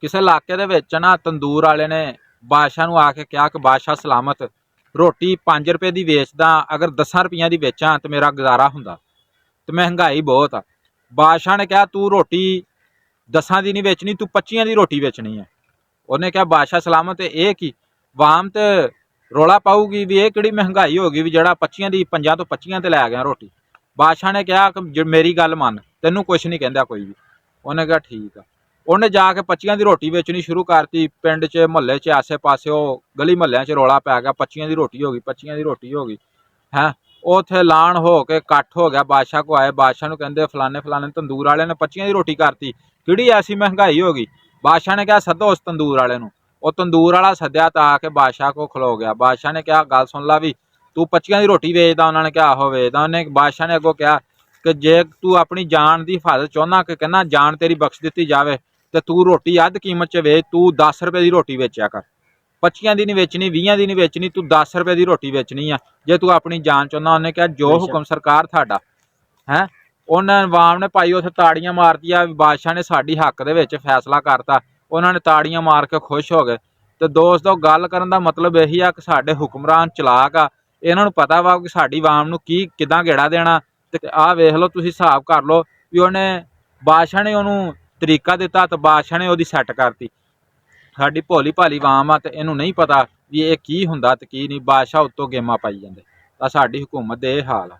किसी इलाके दे विच ना तंदूर वाले ने बादशाह नूं आके कहा कि बादशाह सलामत, रोटी 5 रुपए की वेचदा, अगर 10 रुपया की बेचां तो मेरा गुजारा हुंदा, तो महंगाई बहुत आ। बादशाह ने कहा तू रोटी 10 की नहीं बेचनी, तू 25 की रोटी बेचनी है। उन्हें कहा बादशाह सलामत ये की वाम तो रौला पाऊगी भी, ये किहड़ी महंगाई होगी भी जड़ा 25 की 5 तो 25 ते लै गया रोटी। बादशाह ने कहा कि मेरी गल मन, तेनों कुछ नहीं कहता कोई भी। उन्हें कहा ठीक है। उन्हें जाके 25 की रोटी बेचनी शुरू करती। पिंड च मुहल्ले च आसे पासे गली मुहल्लियां च रौला पै गया 25 की रोटी होगी, 25 की रोटी होगी है। उत्थे ऐलान हो के कट्ठ हो गया, बादशाह को आए, बादशाह नूं कहंदे फलाने फलाने तंदूर वाले ने 25 की रोटी करती, किहड़ी ऐसी महंगाई होगी। बादशाह ने कहा सदो उस तंदूर वाले नूं। वो तंदूर वाला सद्या तो आके बादशाह को खलो गया। बादशाह ने कहा गल सुन ला भी, तू 25 की रोटी वेचदा? उन्होंने कहा आहो वेचदा। उन्हें बादशाह ने अगों कहा कि जे तू अपनी जान की हिफाजत चाहुंदा कि कहना जान तेरी बख्श दी जाए तो तू रोटी अद्ध कीमत च वेच, तू 10 रुपए की रोटी बेचा कर, 25 की नहीं बेचनी, 20 की नहीं बेचनी, तू 10 रुपए की रोटी बेचनी है जे तू अपनी जान चाहुंदा। उन्हें कहा जो हुक्म सरकार थाडा है। उन्होंने अवाम ने भाई उत्थे ताड़ियां मार दिया, बादशाह ने साडी हक दे विच फैसला करता। उन्होंने ताड़ियां मार के खुश हो गए। तो दोस्तों गल करन दा मतलब यही आ कि साडे हुक्मरान चलाक आ, इन्हां नूं पता वा कि साडी अवाम नूं की किदां गेड़ा देना। ते आ वेख लो तुसीं हिसाब कर लो भी उन्हें बादशाह ने उन्होंने तरीका दिता तो बादशाह ने उहदी सैट करती। साडी भोली भाली अवाम आ ते इहनूं नहीं पता भी ये की हुंदा ते की नहीं, बादशाह उत्तों गेमां पाई जांदे। तां साडी हुकूमत दे इह हाल आ।